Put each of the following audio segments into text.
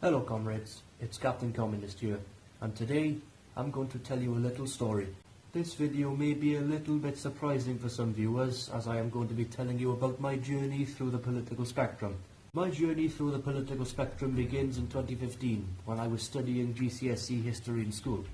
Hello comrades, it's Captain Communist here, and today I'm going to tell you a little story. This video may be a little bit surprising for some viewers, as I am going to be telling you about my journey through the political spectrum. My journey through the political spectrum begins in 2015, when I was studying GCSE history in school.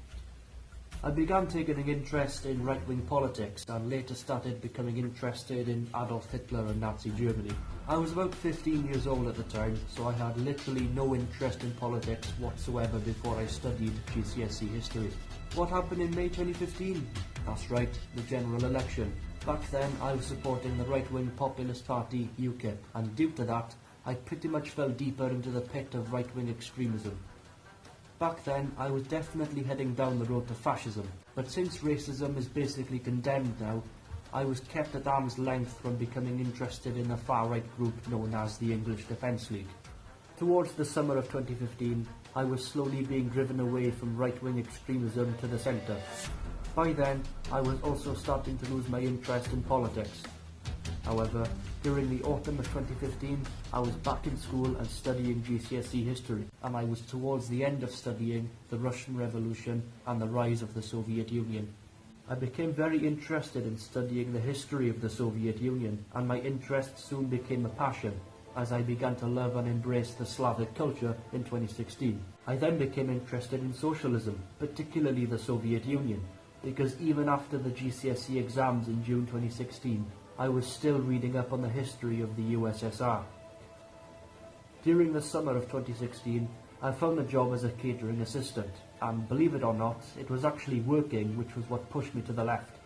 I began taking an interest in right-wing politics and later started becoming interested in Adolf Hitler and Nazi Germany. I was about 15 years old at the time, so I had literally no interest in politics whatsoever before I studied GCSE history. What happened in May 2015? That's right, the general election. Back then I was supporting the right-wing populist party UKIP, and due to that I pretty much fell deeper into the pit of right-wing extremism. Back then, I was definitely heading down the road to fascism, but since racism is basically condemned now, I was kept at arm's length from becoming interested in a far-right group known as the English Defence League. Towards the summer of 2015, I was slowly being driven away from right-wing extremism to the centre. By then, I was also starting to lose my interest in politics. However, during the autumn of 2015, I was back in school and studying GCSE history, and I was towards the end of studying the Russian Revolution and the rise of the Soviet Union. I became very interested in studying the history of the Soviet Union, and my interest soon became a passion, as I began to love and embrace the Slavic culture in 2016. I then became interested in socialism, particularly the Soviet Union, because even after the GCSE exams in June 2016, I was still reading up on the history of the USSR. During the summer of 2016, I found a job as a catering assistant, and believe it or not, it was actually working which was what pushed me to the left.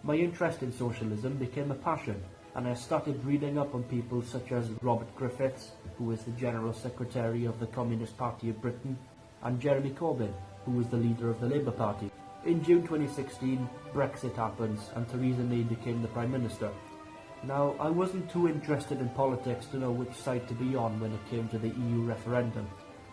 My interest in socialism became a passion, and I started reading up on people such as Robert Griffiths, who was the General Secretary of the Communist Party of Britain, and Jeremy Corbyn, who was the leader of the Labour Party. In June 2016, Brexit happens and Theresa May became the Prime Minister. Now, I wasn't too interested in politics to know which side to be on when it came to the EU referendum.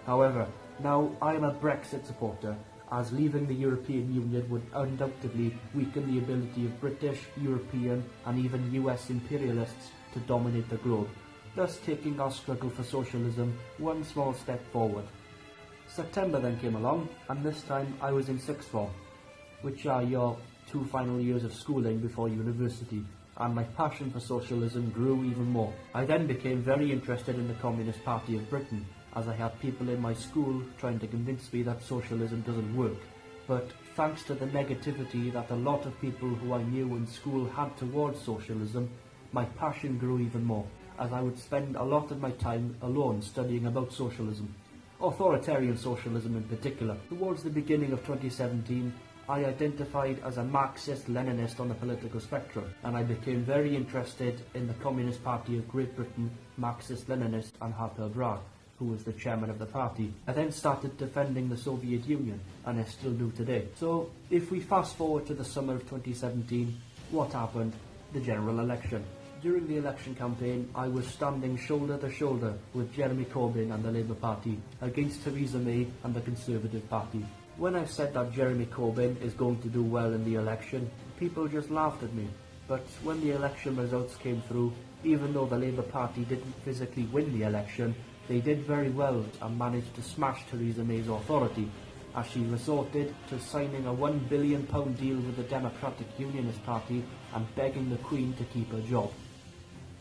However, now I am a Brexit supporter, as leaving the European Union would undoubtedly weaken the ability of British, European and even US imperialists to dominate the globe, thus taking our struggle for socialism one small step forward. September then came along, and this time I was in sixth form, which are your 2 final years of schooling before university, and my passion for socialism grew even more. I then became very interested in the Communist Party of Britain, as I had people in my school trying to convince me that socialism doesn't work. But thanks to the negativity that a lot of people who I knew in school had towards socialism, my passion grew even more, as I would spend a lot of my time alone studying about socialism, authoritarian socialism in particular. Towards the beginning of 2017, I identified as a Marxist-Leninist on the political spectrum, and I became very interested in the Communist Party of Great Britain, Marxist-Leninist, and Harper Bragg, who was the chairman of the party. I then started defending the Soviet Union, and I still do today. So, if we fast forward to the summer of 2017, what happened? The general election. During the election campaign, I was standing shoulder to shoulder with Jeremy Corbyn and the Labour Party against Theresa May and the Conservative Party. When I said that Jeremy Corbyn is going to do well in the election, people just laughed at me. But when the election results came through, even though the Labour Party didn't physically win the election, they did very well and managed to smash Theresa May's authority, as she resorted to signing a £1 billion deal with the Democratic Unionist Party and begging the Queen to keep her job.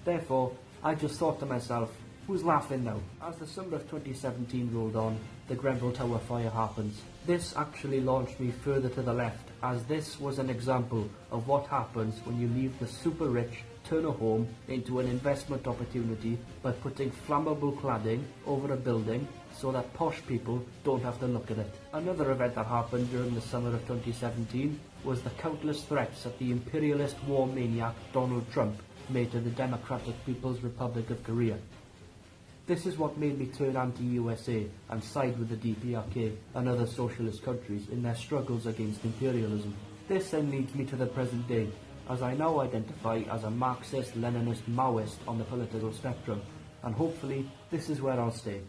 Therefore, I just thought to myself, who's laughing now? As the summer of 2017 rolled on, the Grenfell Tower fire happens. This actually launched me further to the left, as this was an example of what happens when you leave the super rich turn a home into an investment opportunity by putting flammable cladding over a building so that posh people don't have to look at it. Another event that happened during the summer of 2017 was the countless threats that the imperialist war maniac Donald Trump made to the Democratic People's Republic of Korea. This is what made me turn anti-USA and side with the DPRK and other socialist countries in their struggles against imperialism. This then leads me to the present day, as I now identify as a Marxist-Leninist Maoist on the political spectrum, and hopefully this is where I'll stay.